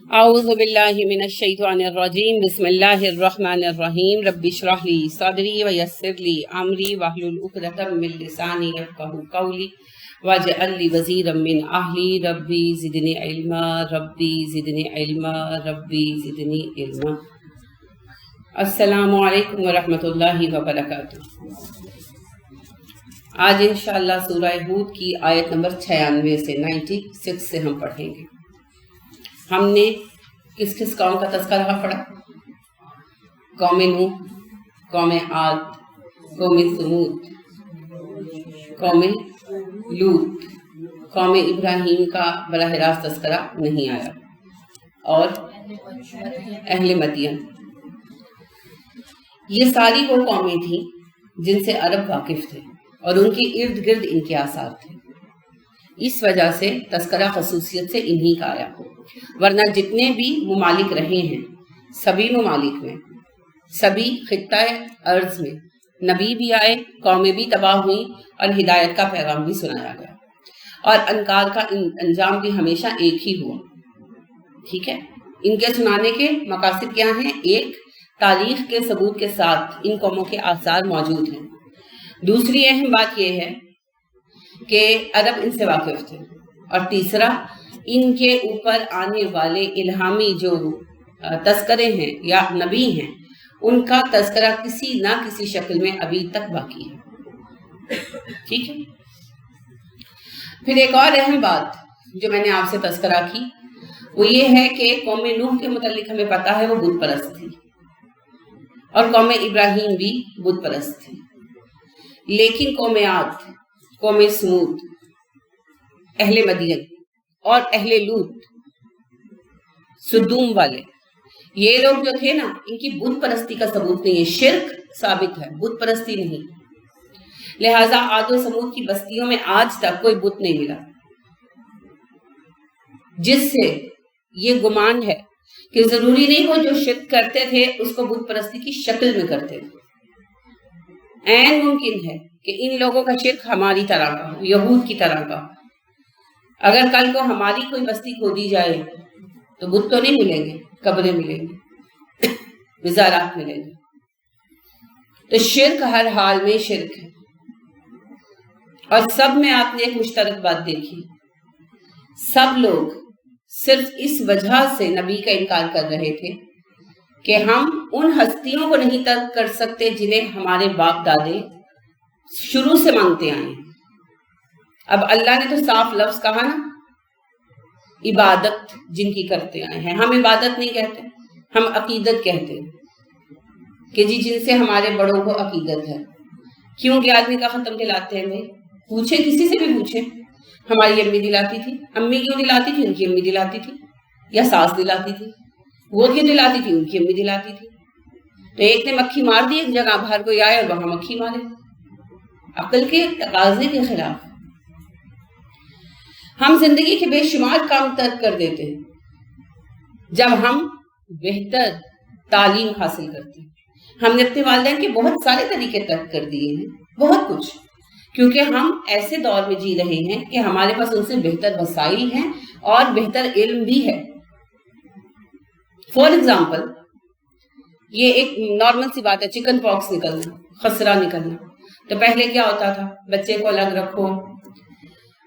اعوذ باللہ من الشیطان الرجیم بسم اللہ الرحمن الرحیم رب اشرح لی صدری ویسر لی امری واحلل عقدۃ من لسانی یفقہوا قولی واجعل لی وزیرا من اہلی ربی زدنی علما ربی زدنی علما ربی زدنی علما۔ السلام علیکم ورحمۃ اللہ وبرکاتہ۔ آج انشاءاللہ سورہ ہود کی آیت نمبر 96 سے 96 سے ہم پڑھیں گے۔ ہم نے کس کس قوم کا تذکرہ پڑھا؟ قوم نوح، قوم عاد، قوم ثمود، قوم لوط، قوم ابراہیم کا براہ راست تذکرہ نہیں آیا، اور اہل مدین۔ یہ ساری وہ قومیں تھیں جن سے عرب واقف تھے اور ان کے ارد گرد ان کے آثار تھے، اس وجہ سے تذکرہ خصوصیت سے انہی کا آیا۔ ورنہ جتنے بھی ممالک رہے ہیں، سبھی ممالک میں، سبھی خطہ ارض میں نبی بھی آئے، قومیں بھی تباہ ہوئیں اور ہدایت کا پیغام بھی سنایا گیا، اور انکار کا انجام بھی ہمیشہ ایک ہی ہوا۔ ٹھیک ہے، ان کے سنانے کے مقاصد کیا ہیں؟ ایک، تاریخ کے ثبوت کے ساتھ ان قوموں کے آثار موجود ہیں۔ دوسری اہم بات یہ ہے کہ عرب ان سے واقف تھے، اور تیسرا، ان کے اوپر آنے والے الہامی جو تذکرے ہیں یا نبی ہیں، ان کا تذکرہ کسی نہ کسی شکل میں ابھی تک باقی ہے۔ ٹھیک ہے، پھر ایک اور اہم بات جو میں نے آپ سے تذکرہ کی وہ یہ ہے کہ قوم نوح کے متعلق ہمیں پتا ہے وہ بت پرست تھی، اور قوم ابراہیم بھی بت پرست تھی، لیکن قوم عاد، قوم ثمود، اہل مدین اور اہل لوط، سدوم والے، یہ لوگ جو تھے نا، ان کی بت پرستی کا ثبوت نہیں ہے، شرک ثابت ہے، بت پرستی نہیں۔ لہٰذا عاد و ثمود کی بستیوں میں آج تک کوئی بت نہیں ملا، جس سے یہ گمان ہے کہ ضروری نہیں وہ جو شرک کرتے تھے اس کو بت پرستی کی شکل میں کرتے تھے۔ عین ممکن ہے کہ ان لوگوں کا شرک ہماری طرح کا، یہود کی طرح کا۔ اگر کل کو ہماری کوئی بستی کھودی جائے تو بت تو نہیں ملیں گے، قبریں ملیں گے، مزارات ملیں گے۔ تو شرک ہر حال میں شرک ہے، اور سب میں آپ نے ایک مشترک بات دیکھی، سب لوگ صرف اس وجہ سے نبی کا انکار کر رہے تھے کہ ہم ان ہستیوں کو نہیں ترک کر سکتے جنہیں ہمارے باپ دادے شروع سے مانگتے آئے ہیں۔ اب اللہ نے تو صاف لفظ کہا نا، عبادت جن کی کرتے آئے ہیں۔ ہم عبادت نہیں کہتے، ہم عقیدت کہتے ہیں کہ جی جن سے ہمارے بڑوں کو عقیدت ہے۔ کیوں کہ آدمی کا ختم دلاتے ہیں؟ بھائی پوچھیں، کسی سے بھی پوچھیں، ہماری امی دلاتی تھی۔ امی کیوں دلاتی تھی؟ ان کی امی دلاتی تھی، یا ساس دلاتی تھی۔ وہ کیوں دلاتی تھی؟ ان کی امی دلاتی تھی۔ تو ایک نے مکھی مار دی ایک جگہ، باہر کوئی آئے اور وہاں مکھی مارے، عقل کے تقاضے کے خلاف۔ ہم زندگی کے بے شمار کام ترک کر دیتے ہیں جب ہم بہتر تعلیم حاصل کرتے ہیں۔ ہم نے اپنے والدین کے بہت سارے طریقے ترک کر دیے ہیں، بہت کچھ، کیونکہ ہم ایسے دور میں جی رہے ہیں کہ ہمارے پاس ان سے بہتر وسائل ہیں اور بہتر علم بھی ہے۔ فار ایگزامپل، یہ ایک نارمل سی بات ہے، چکن پاکس نکلنا، خسرہ نکلنا۔ تو پہلے کیا ہوتا تھا؟ بچے کو الگ رکھو،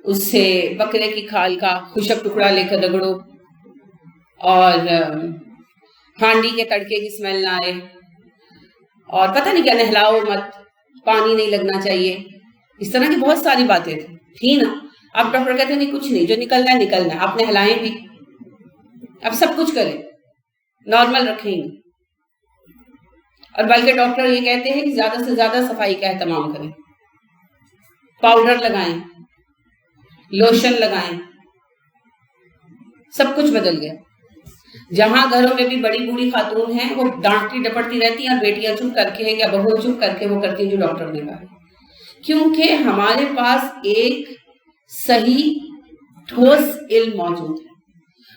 اس سے بکرے کی کھال کا خشک ٹکڑا لے کر رگڑو، اور ہانڈی کے تڑکے کی اسمیل نہ آئے، اور پتہ نہیں کیا، نہلاؤ مت، پانی نہیں لگنا چاہیے، اس طرح کی بہت ساری باتیں تھی نا۔ اب ڈاکٹر کہتے ہیں نہیں، کچھ نہیں، جو نکلنا ہے نکلنا ہے، آپ نہلائیں بھی، اب سب کچھ کریں، نارمل رکھیں، اور بلکہ ڈاکٹر یہ کہتے ہیں کہ زیادہ سے زیادہ صفائی کا اہتمام کریں، پاؤڈر لگائیں، لوشن لگائیں، سب کچھ بدل گیا۔ جہاں گھروں میں بھی بڑی بوڑھی خاتون ہیں، وہ ڈانٹتی ڈپٹتی رہتی ہیں، اور بیٹیاں چپ کر کے یا بہو چپ کر کے وہ کرتی ہیں جو ڈاکٹر نے کہا، کیونکہ ہمارے پاس ایک صحیح ٹھوس علم موجود ہے،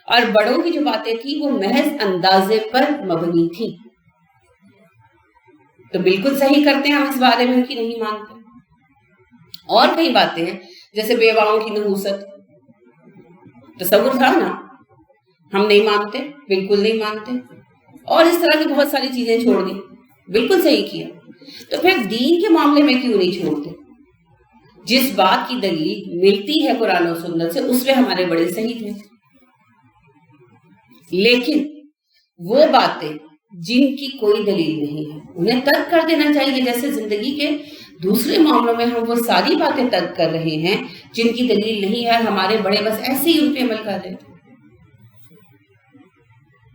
اور بڑوں کی جو باتیں تھیں وہ محض اندازے پر مبنی تھی۔ تو بالکل صحیح کرتے ہیں ہم اس بارے میں، ان کی نہیں مانتے۔ اور کئی باتیں ہیں، جیسے بیواؤں کی نحوست، تصور تھا نا ہم نہیں مانتے، بالکل نہیں مانتے، اور اس طرح کی بہت ساری چیزیں چھوڑ دی، بالکل صحیح کیا. تو پھر دین کے معاملے میں کیوں نہیں چھوڑتے؟ جس بات کی دلیل ملتی ہے قرآن و سنت سے اس میں ہمارے بڑے صحیح تھے. لیکن وہ باتیں جن کی کوئی دلیل نہیں ہے انہیں ترک کر دینا چاہیے. جیسے زندگی کے دوسرے معاملوں میں ہم وہ ساری باتیں ترک کر رہے ہیں جن کی دلیل نہیں ہے، ہمارے بڑے بس ایسے ہی ان پہ عمل کر رہے تھے.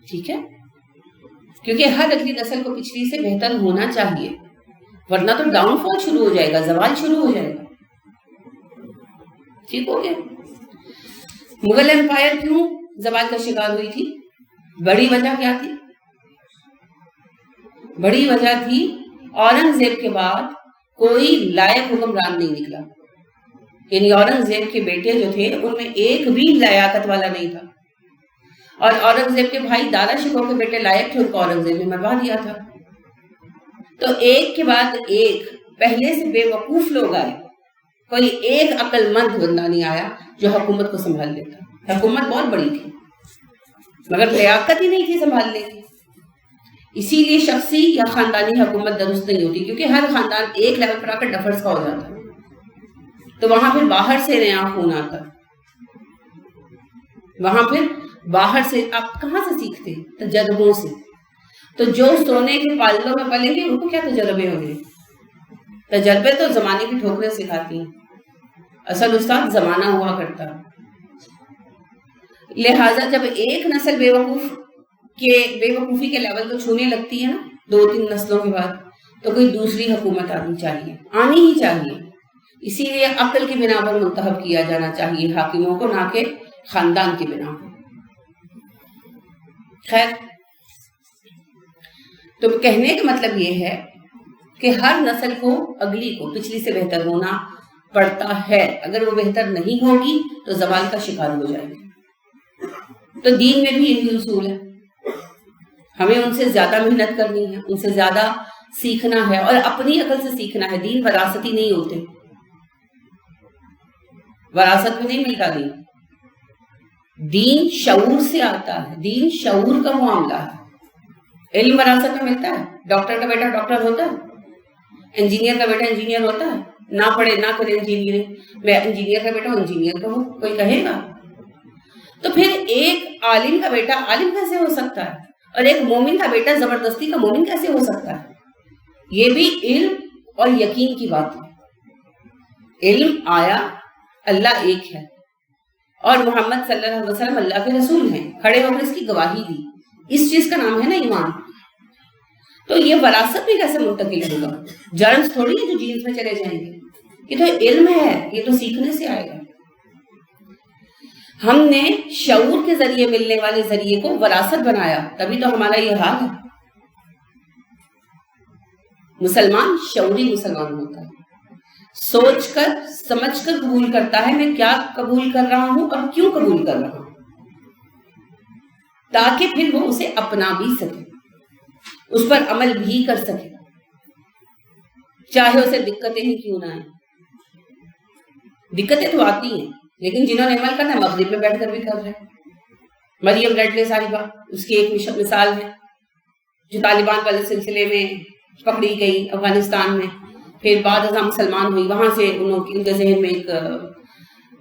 ٹھیک ہے، کیونکہ ہر اگلی نسل کو پچھلی سے بہتر ہونا چاہیے، ورنہ تو ڈاؤن فال شروع ہو جائے گا، زوال شروع ہو جائے گا. ٹھیک ہو گیا. مغل امپائر کیوں زوال کا شکار ہوئی تھی؟ بڑی وجہ کیا تھی؟ بڑی وجہ تھی اورنگزیب کے بعد کوئی لائق حکمران نہیں نکلا. یعنی اورنگزیب کے بیٹے جو تھے ان میں ایک بھی لیاقت والا نہیں تھا، اور اورنگزیب کے بھائی دادا شکو کے بیٹے لائق تھے، ان کو اورنگزیب نے مروا دیا تھا. تو ایک کے بعد ایک پہلے سے بے وقوف لوگ آئے، کوئی ایک عقل مند بندہ نہیں آیا جو حکومت کو سنبھال لیتا. حکومت بہت بڑی تھی مگر لیاقت ہی نہیں تھی سنبھالنے کی. اسی لیے شخصی یا خاندانی حکومت درست نہیں ہوتی، کیونکہ ہر خاندان ایک لیول پر آ کر ڈفرس کا ہو جاتا ہے، تو وہاں پھر باہر سے نیا خون آتا ہے. وہاں پھر باہر سے آپ کہاں سے سیکھتے؟ تجربوں سے. تو جو سونے کے پالوں میں پلیں گے ان کو کیا تجربے ہوں گے؟ تجربے تو زمانے کی ٹھوکریں سکھاتی ہیں، اصل استاد زمانہ ہوا کرتا. لہٰذا جب ایک نسل بے وقوفی کے لیول کو چھونے لگتی ہے نا 2-3 نسلوں کے بعد، تو کوئی دوسری حکومت آنی ہی چاہیے. اسی لیے عقل کی بنا پر منتخب کیا جانا چاہیے حاکموں کو، نہ کہ خاندان کی بنا پر. خیر، تو کہنے کا مطلب یہ ہے کہ ہر نسل کو اگلی کو پچھلی سے بہتر ہونا پڑتا ہے. اگر وہ بہتر نہیں ہوگی تو زوال کا شکار ہو جائے گی. تو دین میں بھی یہی اصول ہے، ہمیں ان سے زیادہ محنت کرنی ہے، ان سے زیادہ سیکھنا ہے، اور اپنی عقل سے سیکھنا ہے. دین وراثتی نہیں ہوتے، وراثت میں نہیں ملتا. دین شعور سے آتا ہے، دین شعور کا معاملہ ہے. علم وراثت میں ملتا ہے. ڈاکٹر کا بیٹا ڈاکٹر ہوتا ہے، انجینئر کا بیٹا انجینئر ہوتا ہے. نہ پڑھے نہ کرے انجینئرنگ، میں انجینئر کا بیٹا ہوں انجینئر کا ہوں، کوئی کہے گا؟ تو پھر ایک عالم کا بیٹا عالم کیسے ہو سکتا ہے، اور ایک مومن کا بیٹا زبردستی کا مومن کیسے ہو سکتا ہے؟ یہ بھی علم اور یقین کی بات ہے. علم آیا، اللہ ایک ہے اور محمد صلی اللہ علیہ وسلم اللہ کے رسول ہیں، کھڑے ہو کر اس کی گواہی دی. اس چیز کا نام ہے نا ایمان. تو یہ وراثت بھی کیسے منتقل ہوگا؟ جرمز تھوڑی ہے جو جینز میں چلے جائیں گے. یہ تو علم ہے، یہ تو سیکھنے سے آئے گا. ہم نے شعور کے ذریعے ملنے والے ذریعے کو وراثت بنایا، تبھی تو ہمارا یہ حال ہے. مسلمان شعوری مسلمان ہوتا ہے، سوچ کر سمجھ کر قبول کرتا ہے میں کیا قبول کر رہا ہوں اور کیوں قبول کر رہا ہوں، تاکہ پھر وہ اسے اپنا بھی سکے، اس پر عمل بھی کر سکے، چاہے اسے دقتیں ہی کیوں نہ آئیں. دقتیں تو آتی ہیں، لیکن جنہوں نے عمل کرنا ہے مغرب میں بیٹھ کر بھی کر رہے ہیں. مریم ریڈلے صاحبہ اس کی ایک مثال ہے، جو طالبان والے سلسلے میں پکڑی گئی افغانستان میں، پھر بعد ازاں مسلمان ہوئی، وہاں سے ان کے ذہن میں ایک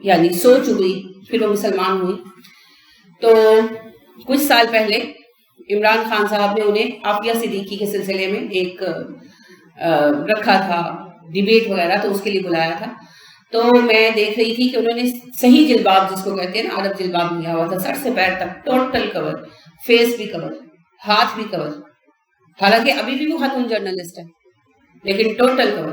یعنی سوچ اگئی، پھر وہ مسلمان ہوئی. تو کچھ سال پہلے عمران خان صاحب نے انہیں عافیہ صدیقی کے سلسلے میں ایک رکھا تھا ڈیبیٹ وغیرہ، تو اس کے لیے بلایا تھا. تو میں دیکھ رہی تھی کہ انہوں نے صحیح جلباب جس کو کہتے ہیں نا عرب جلباب لیا ہوا تھا، سر سے پیر تک ٹوٹل کور، فیس بھی کور، ہاتھ بھی کور. حالانکہ ابھی بھی وہ خاتون جرنلسٹ ہے لیکن ٹوٹل کور.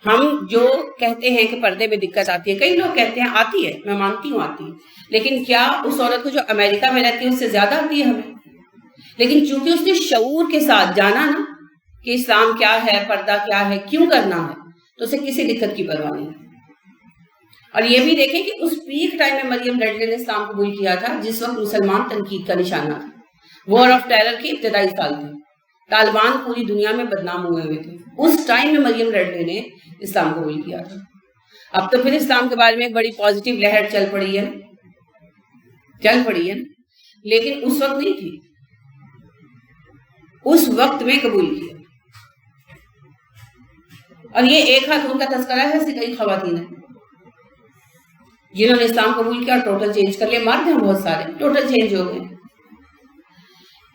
ہم جو کہتے ہیں کہ پردے میں دقت آتی ہے، کئی لوگ کہتے ہیں آتی ہے، میں مانتی ہوں آتی ہے، لیکن کیا اس عورت کو جو امریکہ میں رہتی ہے اس سے زیادہ آتی ہے ہمیں؟ لیکن چونکہ اس نے شعور کے ساتھ جانا نا کہ اسلام کیا ہے، پردہ کیا ہے، کیوں کرنا ہے، تو اسے کسی دقت کی پرواہ نہیں. اور یہ بھی دیکھیں کہ اس پیک ٹائم میں مریم ریڈلے نے اسلام قبول کیا تھا جس وقت مسلمان تنقید کا نشانہ تھا. وار آف ٹیرر کے ابتدائی سال تھے، طالبان پوری دنیا میں بدنام ہوئے ہوئے تھے. اس ٹائم میں مریم ریڈلے نے اسلام قبول کیا تھا. اب تو پھر اسلام کے بارے میں ایک بڑی پازیٹیو لہر چل پڑی ہے. لیکن اس وقت نہیں تھی، اس وقت میں قبول کیا. اور یہ ایک خاتون کا تذکرہ ہے، ایسی کئی خواتین ہیں جنہوں نے اسلام قبول کیا اور ٹوٹل چینج کر لیا. مرد ہیں بہت سارے ٹوٹل چینج ہو گئے.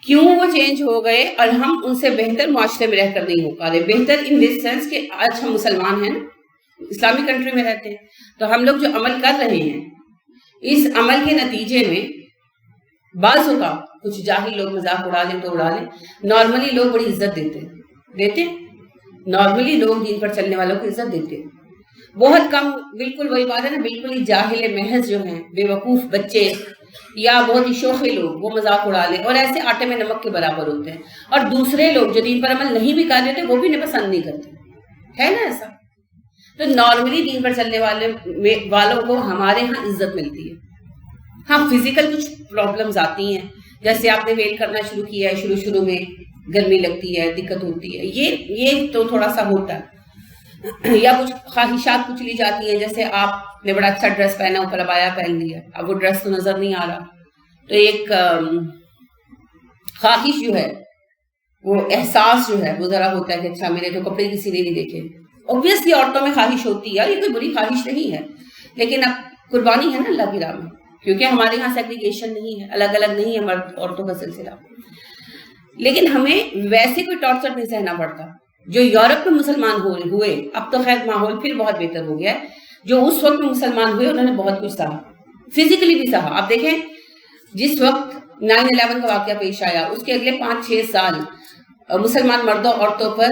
کیوں وہ چینج ہو گئے؟ اور ہم ان سے بہتر معاشرے میں رہ کر نہیں ہو پا رہے. بہتر ان دس سینس کہ آج ہم مسلمان ہیں، اسلامی کنٹری میں رہتے ہیں، تو ہم لوگ جو عمل کر رہے ہیں اس عمل کے نتیجے میں بعض اوقات کچھ جاہل لوگ مذاق اڑا لیں تو اڑا لیں، نارملی لوگ بڑی عزت دیتے ہیں. نارملی لوگ دین پر چلنے والوں کو عزت دیتے ہیں. بہت کم، بالکل وہی بات ہے نا، بالکل ہی جاہل محض جو ہیں، بے وقوف بچے یا بہت ہی شوخے لوگ وہ مذاق اڑا لیں اور ایسے آٹے میں نمک کے برابر ہوتے ہیں. اور دوسرے لوگ جو دین پر عمل نہیں بھی کر دیتے وہ بھی انہیں پسند نہیں کرتے، ہے نا ایسا. تو نارملی دین پر چلنے والوں کو ہمارے ہاں عزت ملتی ہے. ہاں فزیکل کچھ پرابلمز آتی ہیں، جیسے آپ نے ویل کرنا شروع کیا ہے، شروع میں گرمی لگتی ہے، دقت ہوتی ہے، یہ تو تھوڑا سا ہوتا ہے. یا کچھ خواہشات کچھ لی جاتی ہیں، جیسے آپ نے بڑا اچھا ڈریس پہنا، اوپر عبایا پہن لیا، اب وہ ڈریس تو نظر نہیں آ رہا، تو ایک خواہش جو ہے، وہ احساس جو ہے وہ ذرا ہوتا ہے کہ اچھا میرے تو کپڑے کسی نے نہیں دیکھے. اوبویسلی عورتوں میں خواہش ہوتی ہے، یہ کوئی بری خواہش نہیں ہے، لیکن اب قربانی ہے نا اللہ کی راہ میں، کیونکہ ہمارے یہاں سیگریگیشن نہیں ہے، الگ الگ نہیں ہے مرد عورتوں کا سلسلہ. لیکن ہمیں ویسے کوئی ٹارچر نہیں سہنا پڑتا جو یورپ میں مسلمان ہوئے. اب تو خیر ماحول پھر بہت بہتر ہو گیا ہے. جو اس وقت میں مسلمان ہوئے انہوں نے بہت کچھ سہا، فزیکلی بھی سہا. آپ دیکھیں جس وقت 9/11 کا واقعہ پیش آیا اس کے اگلے 5-6 سال مسلمان مردوں عورتوں پر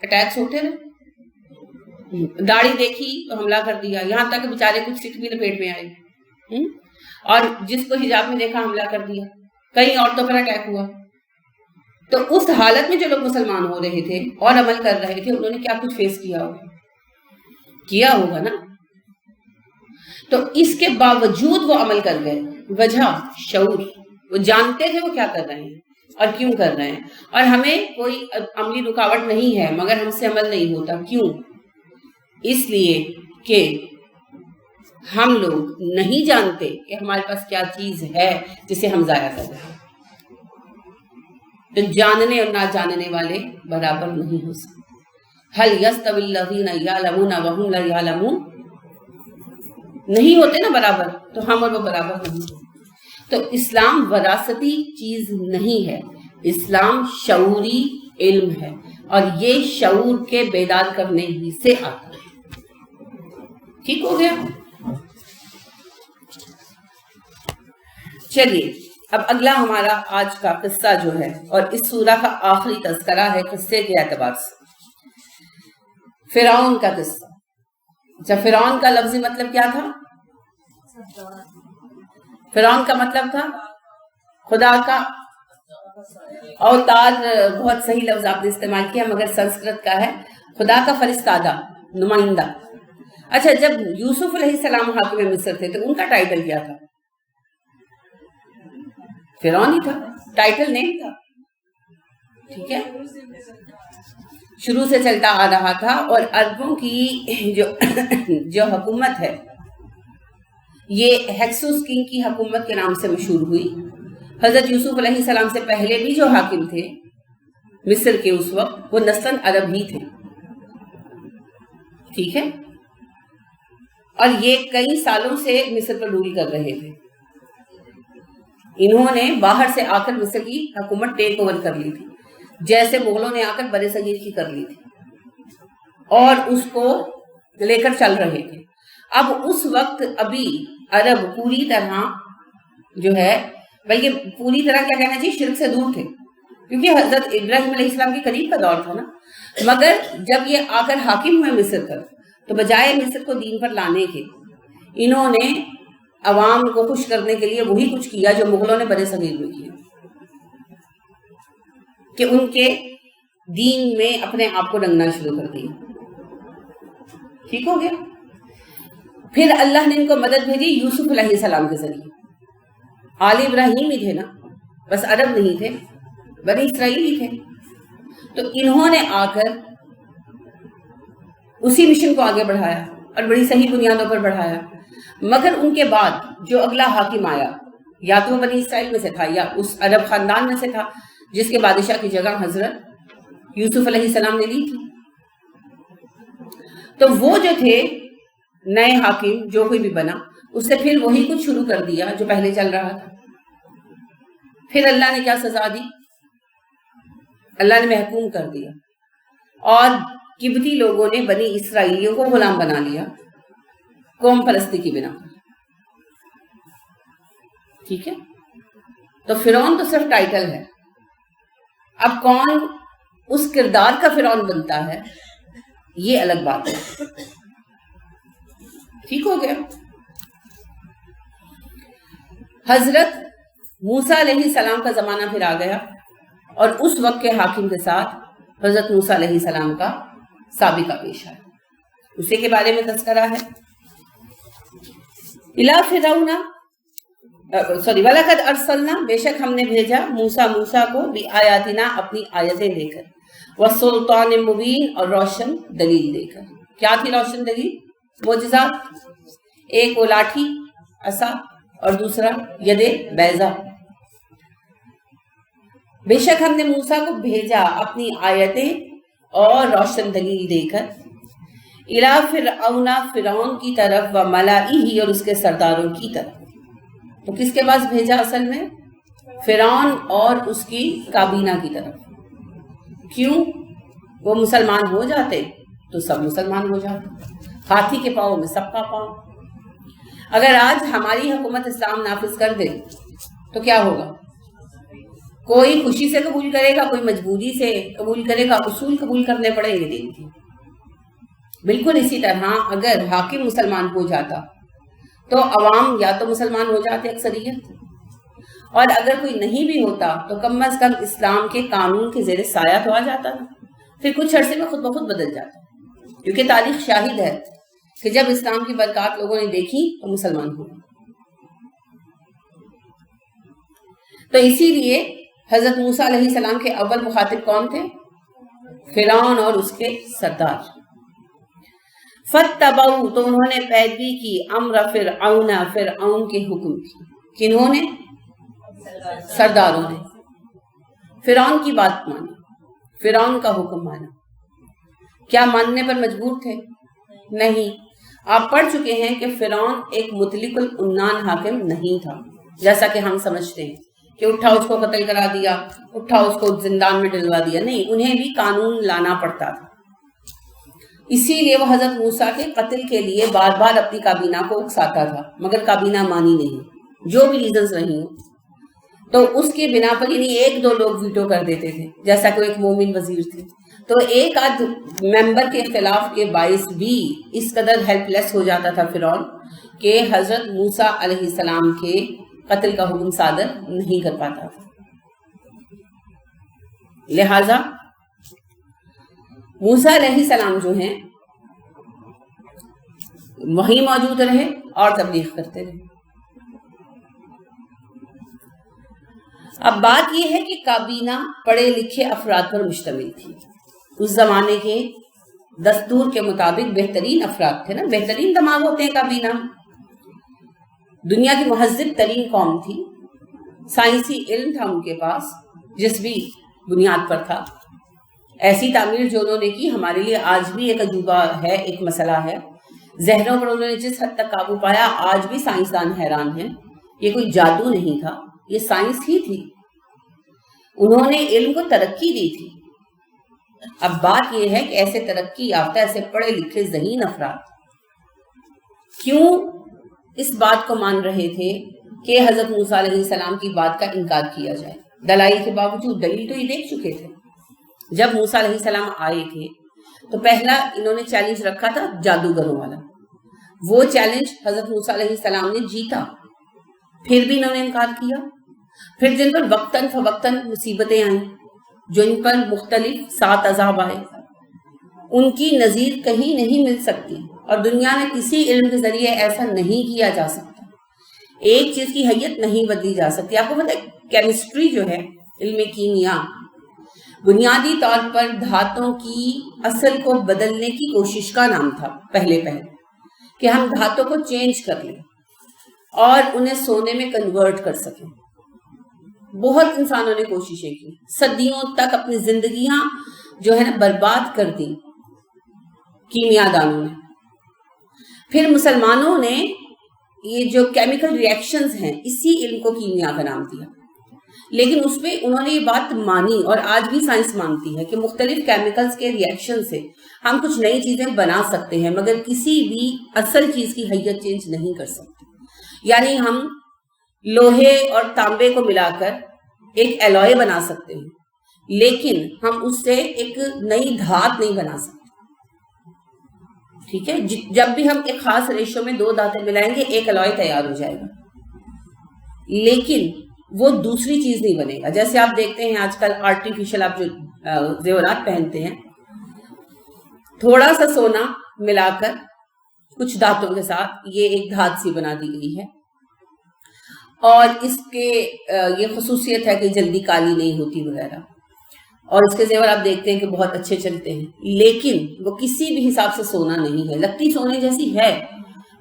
اٹیکس ہوتے رہے. داڑھی دیکھی تو حملہ کر دیا، یہاں تک کہ بیچارے کچھ سکھ بھی لپیٹ میں آئے، اور جس کو حجاب میں دیکھا حملہ کر دیا. کئی عورتوں پر اٹیک ہوا. تو اس حالت میں جو لوگ مسلمان ہو رہے تھے اور عمل کر رہے تھے انہوں نے کیا کچھ فیس کیا ہوگا نا. تو اس کے باوجود وہ عمل کر گئے. وجہ شعور، وہ جانتے تھے وہ کیا کر رہے ہیں اور کیوں کر رہے ہیں. اور ہمیں کوئی عملی رکاوٹ نہیں ہے مگر ہم سے عمل نہیں ہوتا. کیوں؟ اس لیے کہ ہم لوگ نہیں جانتے کہ ہمارے پاس کیا چیز ہے جسے ہم ضائع کر رہے ہیں. تو جاننے اور نہ جاننے والے برابر نہیں ہو سکتے. هل يستوي الذين يعلمون وهم لا يعلمون، نہیں ہوتے نا برابر، تو ہم اور وہ برابر نہیں. تو اسلام وراثتی چیز نہیں ہے، اسلام شعوری علم ہے، اور یہ شعور کے بیدار کرنے ہی سے آتا ہے. ٹھیک ہو گیا؟ چلیے اب اگلا ہمارا آج کا قصہ جو ہے، اور اس سورہ کا آخری تذکرہ ہے قصے کے اعتبار سے، فرعون کا قصہ. اچھا، فرعون کا لفظی مطلب کیا تھا؟ فرعون کا مطلب تھا خدا کا اوتار. بہت صحیح لفظ آپ نے استعمال کیا، مگر سنسکرت کا ہے، خدا کا فرستادہ، نمائندہ. اچھا، جب یوسف علیہ السلام حاکم مصر تھے تو ان کا ٹائٹل کیا تھا؟ فرعون ہی تھا، ٹائٹل نہیں تھا. ٹھیک ہے، شروع سے چلتا آ رہا تھا. اور عربوں کی جو حکومت ہے یہ ہیکسوس کنگ کی حکومت کے نام سے مشہور ہوئی. حضرت یوسف علیہ السلام سے پہلے بھی جو حاکم تھے مصر کے اس وقت وہ نسلاً عرب ہی تھے. ٹھیک ہے، اور یہ کئی سالوں سے مصر پر رول کر رہے تھے. انہوں نے باہر سے آ کر مصر کی حکومت ٹیک اوور کر لی تھی، جیسے مغلوں نے آ کر بر صغیر کی کر لی تھی، اور اس کو لے کر چل رہے تھے. اب اس وقت ابھی عرب پوری طرح جو ہے، بلکہ پوری طرح کیا کہنا چاہیے، شرک سے دور تھے، کیونکہ حضرت ابراہیم علیہ السلام کے قریب کا دور تھا نا. مگر جب یہ آ کر حاکم ہوئے مصر پر، تو بجائے مصر کو دین پر لانے کے انہوں نے عوام کو خوش کرنے کے لیے وہی کچھ کیا جو مغلوں نے بر صغیر میں کیا، کہ ان کے دین میں اپنے آپ کو رنگنا شروع کر دیا. ٹھیک ہو گیا. پھر اللہ نے ان کو مدد بھیجی یوسف علیہ السلام کے ذریعے. آل ابراہیم ہی تھے نا، بس عرب نہیں تھے، بنی اسرائیل ہی تھے. تو انہوں نے آ کر اسی مشن کو آگے بڑھایا اور بڑی صحیح بنیادوں پر بڑھایا. مگر ان کے بعد جو اگلا حاکم آیا یا تو وہ بنی اسرائیل میں سے تھا یا اس عرب خاندان میں سے تھا جس کے بادشاہ کی جگہ حضرت یوسف علیہ السلام نے لی تھی. تو وہ جو تھے نئے حاکم جو کوئی بھی بنا اس سے پھر وہی کچھ شروع کر دیا جو پہلے چل رہا تھا. پھر اللہ نے کیا سزا دی؟ اللہ نے محکوم کر دیا اور قبطی لوگوں نے بنی اسرائیلیوں کو غلام بنا لیا قوم پرستی کی بنا پر. ٹھیک ہے، تو فرعون تو صرف ٹائٹل ہے. اب کون اس کردار کا فرعون بنتا ہے یہ الگ بات ہے. ٹھیک ہو گیا. حضرت موسیٰ علیہ السلام کا زمانہ پھر آ گیا اور اس وقت کے حاکم کے ساتھ حضرت موسیٰ علیہ السلام کا سابقہ پیش آیا. اسی کے بارے میں تذکرہ ہے. الی فرعون وَلَقَدْ أَرْسَلْنَا بے شک ہم نے بھیجا موسیٰ کو بِآیاتنا اپنی آیتیں لے کر وَسُلْطَانٍ مُبِینٍ اور روشن دلیل دے کر. کیا تھی روشن دلیل؟ معجزات. ایک وہ لاٹھی عصا اور دوسرا ید بیضا. بے شک ہم نے موسیٰ کو بھیجا اپنی آیتیں اور روشن دلیل دے کر الی فرعون فرعون کی طرف و ملائہ اور اس کے سرداروں کی طرف. تو کس کے پاس بھیجا اصل میں؟ فرعون اور اس کی کابینہ کی طرف. کیوں؟ وہ مسلمان ہو جاتے تو سب مسلمان ہو جاتے. ہاتھی کے پاؤں میں سب کا پاؤں. اگر آج ہماری حکومت اسلام نافذ کر دے تو کیا ہوگا؟ کوئی خوشی سے قبول کرے گا، کوئی مجبوری سے قبول کرے گا، اصول قبول کرنے پڑیں گے دین کے. بالکل اسی طرح اگر حاکم مسلمان ہو جاتا تو عوام یا تو مسلمان ہو جاتے اکثریت، اور اگر کوئی نہیں بھی ہوتا تو کم از کم اسلام کے قانون کے زیر سایہ تو آ جاتا نا. پھر کچھ عرصے میں خود بخود بدل جاتا، کیونکہ تاریخ شاہد ہے کہ جب اسلام کی برکات لوگوں نے دیکھی تو مسلمان ہوئے. تو اسی لیے حضرت موسیٰ علیہ السلام کے اول مخاطب کون تھے؟ فرعون اور اس کے سردار. فَاتَّبَعُوا تو انہوں نے پیروی کی امر فرعون فرعون کے حکم کی. کنہوں نے؟ سرداروں نے. فرعون کی بات مانی، فرعون کا حکم مانا. کیا ماننے پر مجبور تھے؟ نہیں. آپ پڑھ چکے ہیں کہ فرعون ایک مطلق العنان حاکم نہیں تھا جیسا کہ ہم سمجھتے ہیں کہ اٹھا اس کو قتل کرا دیا، اٹھا اس کو زندان میں ڈلوا دیا. نہیں، انہیں بھی قانون لانا پڑتا تھا. اسی لیے وہ حضرت موسیٰ کے قتل کے لیے بار بار اپنی کابینہ کو اکساتا تھا، مگر کابینہ مانی نہیں، جو بھی ریزنز رہی ہوں. تو اس کے بنا پر یعنی ایک دو لوگ ویٹو کر دیتے تھے، جیسا کہ ایک مومن وزیر تھے. تو ایک آدھ ممبر کے اختلاف کے باعث بھی اس قدر ہیلپ لیس ہو جاتا تھا فرعون کہ حضرت موسیٰ علیہ السلام کے قتل کا حکم صادر نہیں کر پاتا تھا. لہذا موسیٰ علیہ السلام جو ہیں وہیں موجود رہے اور تبلیغ کرتے رہے. اب بات یہ ہے کہ کابینہ پڑھے لکھے افراد پر مشتمل تھی. اس زمانے کے دستور کے مطابق بہترین افراد تھے نا، بہترین دماغ ہوتے ہیں کابینہ. دنیا کی مہذب ترین قوم تھی، سائنسی علم تھا ان کے پاس جس بھی بنیاد پر تھا. ایسی تعمیر جو انہوں نے کی ہمارے لیے آج بھی ایک عجوبہ ہے، ایک مسئلہ ہے. ذہنوں پر انہوں نے جس حد تک قابو پایا آج بھی سائنسدان حیران ہیں. یہ کوئی جادو نہیں تھا، یہ سائنس ہی تھی. انہوں نے علم کو ترقی دی تھی. اب بات یہ ہے کہ ایسے ترقی یافتہ، ایسے پڑھے لکھے ذہین افراد کیوں اس بات کو مان رہے تھے کہ حضرت موسیٰ علیہ السلام کی بات کا انکار کیا جائے؟ دلائل کے باوجود. دلیل تو یہ دیکھ چکے تھے. جب موسیٰ علیہ السلام آئے تھے تو پہلا انہوں نے چیلنج رکھا تھا جادوگروں والا. وہ چیلنج حضرت موسیٰ علیہ السلام نے جیتا، پھر بھی انہوں نے انکار کیا. پھر جن پر وقتاً فوقتاً مصیبتیں آئیں، جو ان پر مختلف 7 عذاب آئے، ان کی نظیر کہیں نہیں مل سکتی اور دنیا میں کسی علم کے ذریعے ایسا نہیں کیا جا سکتا. ایک چیز کی حیت نہیں بدلی جا سکتی. آپ کو پتہ ہے کیمسٹری جو ہے، علم کیمیا، بنیادی طور پر دھاتوں کی اصل کو بدلنے کی کوشش کا نام تھا. پہلے کہ ہم دھاتوں کو چینج کر لیں. اور انہیں سونے میں کنورٹ کر سکیں. بہت انسانوں نے کوششیں کی، صدیوں تک اپنی زندگیاں جو ہے نا برباد کر دی کیمیا دانوں نے. پھر مسلمانوں نے یہ جو کیمیکل ریئیکشنز ہیں اسی علم کو کیمیا کا نام دیا، لیکن اس پہ انہوں نے یہ بات مانی، اور آج بھی سائنس مانتی ہے کہ مختلف کیمیکلز کے ریئیکشن سے ہم کچھ نئی چیزیں بنا سکتے ہیں، مگر کسی بھی اصل چیز کی حیت چینج نہیں کر سکتے. یعنی ہم لوہے اور تانبے کو ملا کر ایک الوئے بنا سکتے ہیں، لیکن ہم اس سے ایک نئی دھات نہیں بنا سکتے. ٹھیک ہے، جب بھی ہم ایک خاص ریشو میں 2 دھاتیں ملائیں گے ایک الوئے تیار ہو جائے گا، لیکن وہ دوسری چیز نہیں بنے گا. جیسے آپ دیکھتے ہیں آج کل آرٹیفیشل آپ جو زیورات پہنتے ہیں، تھوڑا سا سونا ملا کر کچھ دھاتوں کے ساتھ یہ ایک دھات سی بنا دی گئی ہے، اور اس کے یہ خصوصیت ہے کہ جلدی کالی نہیں ہوتی وغیرہ، اور اس کے زیور آپ دیکھتے ہیں کہ بہت اچھے چلتے ہیں، لیکن وہ کسی بھی حساب سے سونا نہیں ہے. لگتی سونے جیسی ہے،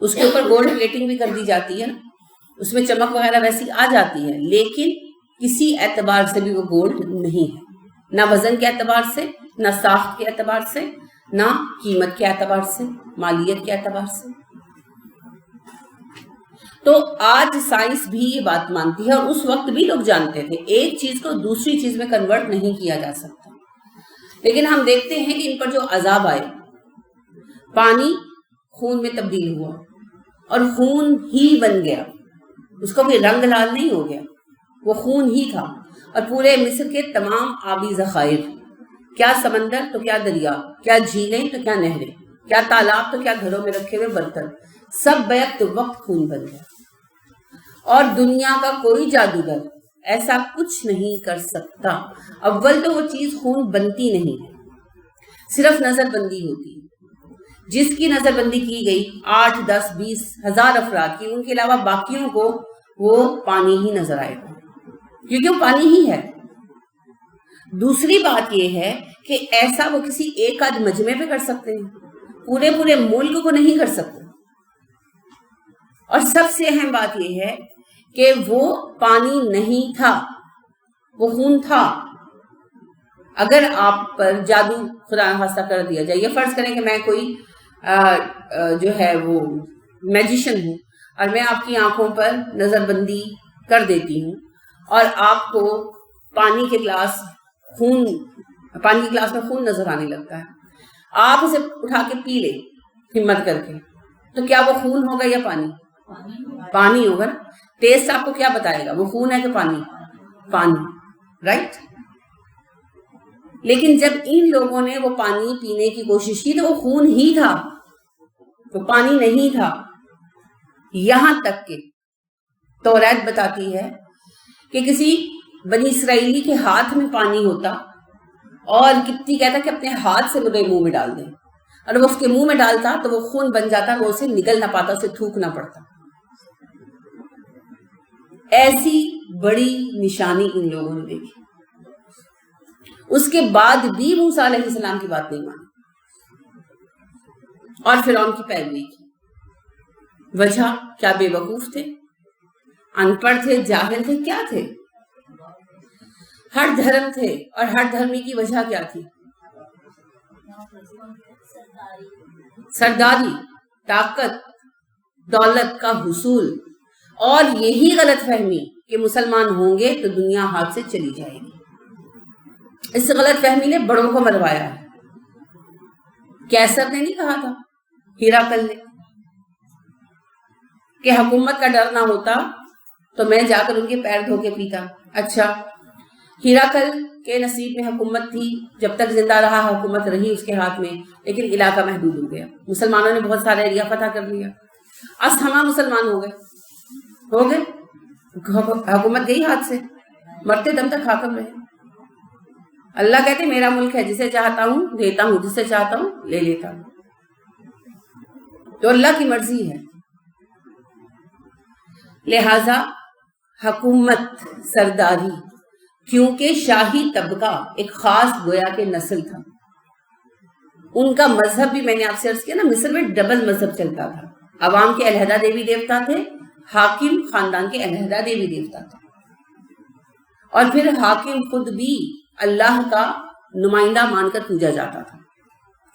اس کے اوپر گولڈ پلیٹنگ بھی کر دی جاتی ہے نا، اس میں چمک وغیرہ ویسی آ جاتی ہے، لیکن کسی اعتبار سے بھی وہ گولڈ نہیں ہے، نہ وزن کے اعتبار سے، نہ ساخت کے اعتبار سے، نہ قیمت کے اعتبار سے، مالیت کے اعتبار سے. تو آج سائنس بھی یہ بات مانتی ہے، اور اس وقت بھی لوگ جانتے تھے ایک چیز کو دوسری چیز میں کنورٹ نہیں کیا جا سکتا. لیکن ہم دیکھتے ہیں کہ ان پر جو عذاب آئے، پانی خون میں تبدیل ہوا اور خون ہی بن گیا، اس کا کوئی رنگ لال نہیں ہو گیا، وہ خون ہی تھا. اور پورے مصر کے تمام آبی ذخائر، کیا سمندر تو کیا دریا، کیا جھیلیں تو کیا نہریں، کیا تالاب تو کیا گھروں میں رکھے ہوئے برتن، سب بیک وقت خون بن گیا. اور دنیا کا کوئی جادوگر ایسا کچھ نہیں کر سکتا. اول تو وہ چیز خون بنتی نہیں ہے، صرف نظر بندی ہوتی ہے. جس کی نظر بندی کی گئی 8, 10, 20 ہزار افراد کی، ان کے علاوہ باقیوں کو وہ پانی ہی نظر آئے گا، کیونکہ وہ پانی ہی ہے. دوسری بات یہ ہے کہ ایسا وہ کسی ایک آدھ مجمع پہ کر سکتے ہیں، پورے ملک کو نہیں کر سکتے. اور سب سے اہم بات یہ ہے کہ وہ پانی نہیں تھا، وہ خون تھا. اگر آپ پر جادو خدا نخواستہ کر دیا جائے، یہ فرض کریں کہ میں کوئی جو ہے وہ میجیشن ہوں، اور میں آپ کی آنکھوں پر نظر بندی کر دیتی ہوں، اور آپ کو پانی کے گلاس میں خون نظر آنے لگتا ہے، آپ اسے اٹھا کے پی لیں ہمت کر کے، تو کیا وہ خون ہوگا یا پانی؟ پانی ہوگا نا. ٹیسٹ آپ کو کیا بتائے گا، وہ خون ہے کہ پانی، رائٹ. لیکن جب ان لوگوں نے وہ پانی پینے کی کوشش کی تو وہ خون ہی تھا، وہ پانی نہیں تھا. یہاں تک کہ توریت بتاتی ہے کہ کسی بنی اسرائیلی کے ہاتھ میں پانی ہوتا اور کتنی کہتا کہ اپنے ہاتھ سے میرے منہ میں ڈال دیں، اور وہ اس کے منہ میں ڈالتا تو وہ خون بن جاتا، وہ اسے نگل نہ پاتا، اسے تھوکنا پڑتا. ایسی بڑی نشانی ان لوگوں نے دیکھی، اس کے بعد بھی موسیٰ علیہ السلام کی بات نہیں مانی اور فرعون کی پیروی کی. وجہ کیا بے وقوف تھے، ان پڑھ تھے، جاہل تھے، کیا تھے؟ ہر دھرم تھے، اور ہر دھرمی کی وجہ کیا تھی؟ سرداری، طاقت، دولت کا حصول، اور یہی غلط فہمی کہ مسلمان ہوں گے تو دنیا ہاتھ سے چلی جائے گی. اس غلط فہمی نے بڑوں کو مروایا ہے. کیسر نے نہیں کہا تھا، ہیراکل نے، کہ حکومت کا ڈر نہ ہوتا تو میں جا کر ان کے پیر دھو کے پیتا. اچھا، ہیراکل کے نصیب میں حکومت تھی، جب تک زندہ رہا حکومت رہی اس کے ہاتھ میں، لیکن علاقہ محدود ہو گیا، مسلمانوں نے بہت سارا ایریا فتح کر لیا، اسہما مسلمان ہو گئے، حکومت گئی ہاتھ سے، مرتے دم تک حاکم رہے. اللہ کہتے میرا ملک ہے، جسے چاہتا ہوں دیتا ہوں، جسے چاہتا ہوں لے لیتا ہوں. تو اللہ کی مرضی ہے. لہذا حکومت، سرداری، کیونکہ شاہی طبقہ ایک خاص گویا کے نسل تھا، ان کا مذہب بھی میں نے آپ سے عرض کیا نا، مصر میں ڈبل مذہب چلتا تھا. عوام کے علیحدہ دیوی دیوتا تھے، حاکم خاندان کے علیحدہ دیوی دیوتا تھا، اور پھر حاکم خود بھی اللہ کا نمائندہ مان کر پوجا جاتا تھا،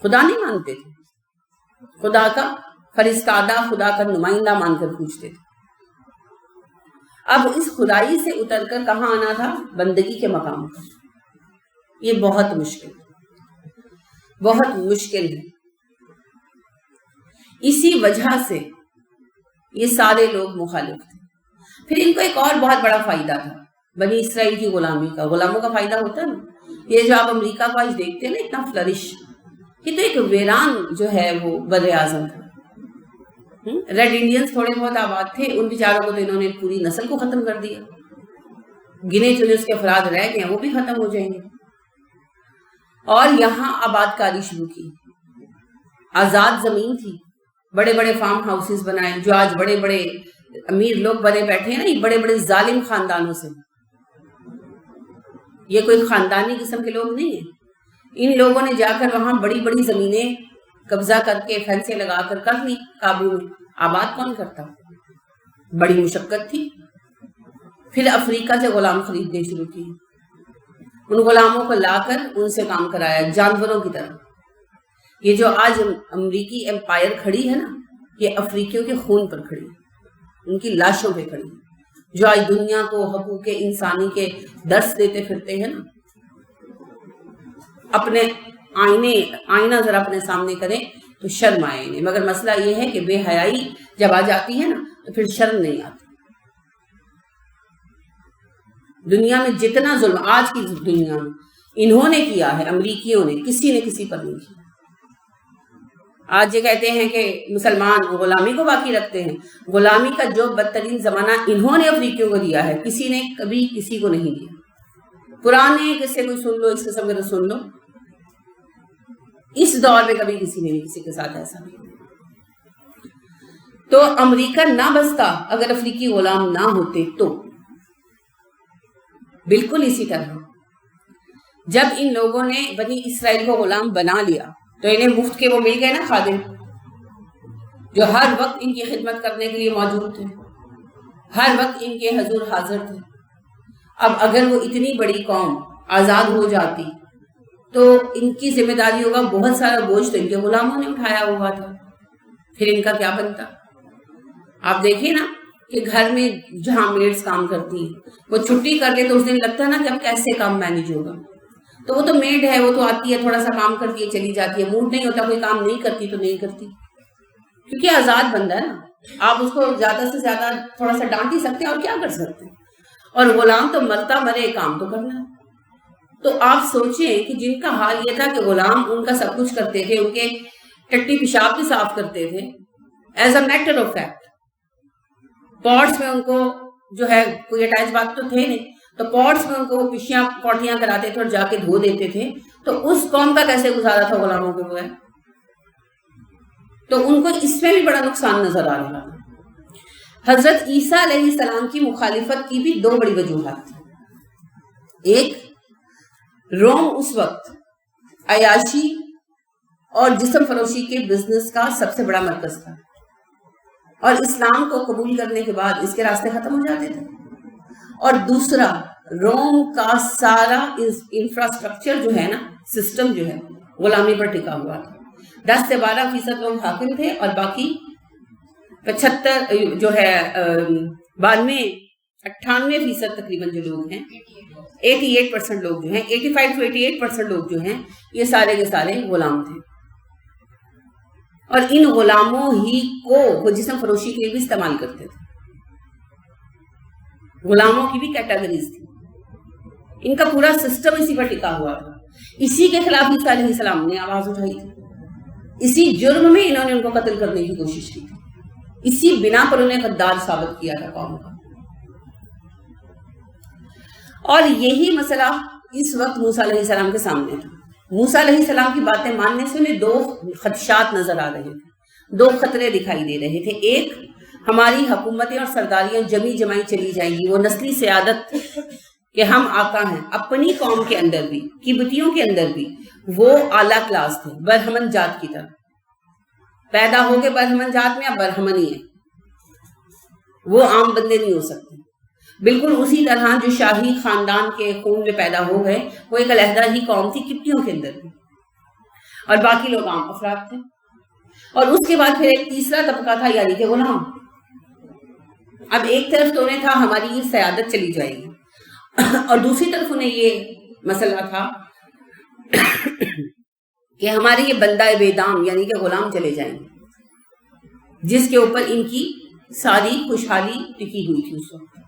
خدا نہیں مانتے تھے، خدا کا فرستادہ، خدا کا نمائندہ مان کر پوجتے تھے۔ اب اس خدائی سے اتر کر کہاں آنا تھا؟ بندگی کے مقام پر۔ یہ بہت مشکل ہے۔ اسی وجہ سے یہ سارے لوگ مخالف تھے۔ پھر ان کو ایک اور بہت بڑا فائدہ تھا، بنی اسرائیل کی غلامی کا۔ غلاموں کا فائدہ ہوتا ہے نا، یہ جو آپ امریکہ کو آج دیکھتے ہیں نا، اتنا فلرش، یہ تو ایک ویران جو ہے وہ بر اعظم تھا۔ ریڈ انڈینز تھوڑے بہت آباد تھے، ان بیچاروں کو تو انہوں نے پوری نسل کو ختم کر دیا، گنے چنے اس کے افراد رہ گئے، وہ بھی ختم ہو جائیں گے۔ اور یہاں آباد کاری شروع کی، آزاد زمین تھی، بڑے بڑے فارم ہاؤسز بنائے، جو آج بڑے بڑے امیر لوگ بنے بیٹھے ہیں نا، یہ بڑے بڑے ظالم خاندانوں سے، یہ کوئی خاندانی قسم کے لوگ نہیں ہیں۔ ان لوگوں نے جا کر وہاں بڑی بڑی زمینیں قبضہ کر کے فینسیں لگا کر لی قابو میں۔ آباد کون کرتا؟ بڑی مشقت تھی۔ پھر افریقہ سے غلام خریدنے شروع کیے، ان غلاموں کو لا کر ان سے کام کرایا جانوروں کی طرح۔ یہ جو آج امریکی امپائر کھڑی ہے نا، یہ افریقیوں کے خون پر کھڑی ہے، ان کی لاشوں پہ کھڑی ہے، جو آج دنیا کو حقوق انسانی کے درس دیتے پھرتے ہیں نا۔ اپنے آئینہ ذرا اپنے سامنے کریں تو شرم آئے انہیں، مگر مسئلہ یہ ہے کہ بے حیائی جب آ جاتی ہے نا تو پھر شرم نہیں آتی۔ دنیا میں جتنا ظلم آج کی دنیا میں انہوں نے کیا ہے، امریکیوں نے، کسی نے کسی پر نہیں کیا۔ آج یہ کہتے ہیں کہ مسلمان غلامی کو باقی رکھتے ہیں، غلامی کا جو بدترین زمانہ انہوں نے افریقیوں کو دیا ہے، کسی نے کبھی کسی کو نہیں دیا۔ پرانے قصے کوئی سن لو، اس قسم کے تو سن لو، اس دور میں کبھی کسی نے نہیں کسی کے ساتھ ایسا نہیں۔ تو امریکہ نہ بستا اگر افریقی غلام نہ ہوتے تو۔ بالکل اسی طرح جب ان لوگوں نے بنی اسرائیل کو غلام بنا لیا تو انہیں مفت کے وہ مل گئے نا خادم، جو ہر وقت ان کی خدمت کرنے کے لیے موجود تھے، ہر وقت ان کے حضور حاضر تھے۔ اب اگر وہ اتنی بڑی قوم آزاد ہو جاتی تو ان کی ذمہ داریوں کا بہت سارا بوجھ تو ان کے غلاموں نے اٹھایا ہوا تھا، پھر ان کا کیا بنتا؟ آپ دیکھیں نا کہ گھر میں جہاں میڈز کام کرتی ہیں، وہ چھٹی کر لے تو اس دن لگتا ہے نا کہ اب کیسے کام مینیج ہوگا، تو وہ تو میڈ ہے، وہ تو آتی ہے، تھوڑا سا کام کرتی ہے، چلی جاتی ہے، موڈ نہیں ہوتا کوئی کام نہیں کرتی تو نہیں کرتی، کیونکہ آزاد بندہ ہے نا، آپ اس کو زیادہ سے زیادہ تھوڑا سا ڈانٹ ہی سکتے ہیں، اور کیا کر سکتے ہیں، اور غلام تو مرتا مرے کام تو کرنا ہے۔ تو آپ سوچیں کہ جن کا حال یہ تھا کہ غلام ان کا سب کچھ کرتے تھے، ان کے ٹٹی پیشاب بھی صاف کرتے تھے، as a matter of fact, parts میں ان کو جو ہے کوئی اٹیچ بات تو تھے نہیں، تو پاٹس میں ان کو وہ پشیاں پوٹیاں کراتے تھے اور جا کے دھو دیتے تھے، تو اس قوم کا کیسے گزارا تھا غلاموں کے بغیر؟ تو ان کو اس میں بھی بڑا نقصان نظر آ رہا تھا۔ حضرت عیسیٰ علیہ السلام کی مخالفت کی بھی دو بڑی وجوہات تھی۔ ایک، روم اس وقت عیاشی اور جسم فروشی کے بزنس کا سب سے بڑا مرکز تھا، اور اسلام کو قبول کرنے کے بعد اس کے راستے ختم ہو جاتے تھے۔ اور دوسرا، روم کا سارا انفراسٹرکچر جو ہے نا، سسٹم جو ہے، غلامی پر ٹکا ہوا تھا۔ 10 سے 12% لوگ حاکم تھے، اور باقی 75 جو ہے 98% تقریباً جو لوگ ہیں، 88% لوگ جو ہیں، 85 to 88% لوگ جو ہیں، یہ سارے کے سارے غلام تھے، اور ان غلاموں ہی کو وہ جسم فروشی کے لیے بھی استعمال کرتے تھے۔ غلاموں کی بھی کیٹیگریز تھی، ان کا پورا سسٹم اسی پر ٹکا ہوا تھا۔ اسی کے خلاف عیسیٰ علیہ السلام نے آواز اٹھائی تھی، اسی جرم میں انہوں نے ان کو قتل کرنے کی کوشش کی تھی، اسی بنا پر انہیں غدار ثابت کیا تھا قوم کا۔ اور یہی مسئلہ اس وقت موسیٰ علیہ السلام کے سامنے تھا۔ موسیٰ علیہ السلام کی باتیں ماننے سے انہیں دو خدشات نظر آ رہے تھے، دو خطرے دکھائی دے رہے تھے۔ ایک، ہماری حکومتیں اور سرداریاں جمی جمائی چلی جائیں گی، وہ نسلی سیادت کہ ہم آقا ہیں۔ اپنی قوم کے اندر بھی، قبطیوں کے اندر بھی وہ اعلیٰ کلاس تھے، برہمن جات کی طرح پیدا ہو کے، برہمن جات میں اب برہمن ہی ہے، وہ عام بندے نہیں ہو سکتے. بالکل اسی طرح جو شاہی خاندان کے خون میں پیدا ہو گئے وہ ایک علیحدہ ہی قوم تھی کپٹیوں کے اندر بھی، اور باقی لوگ عام افراد تھے. اور اس کے بعد پھر ایک تیسرا طبقہ تھا یعنی کہ غلام. اب ایک طرف تو انہیں تھا ہماری یہ سیادت چلی جائے گی، اور دوسری طرف انہیں یہ مسئلہ تھا کہ ہمارے یہ بندہ بے دام یعنی کہ غلام چلے جائیں گے، جس کے اوپر ان کی ساری خوشحالی ٹکی ہوئی تھی اس وقت.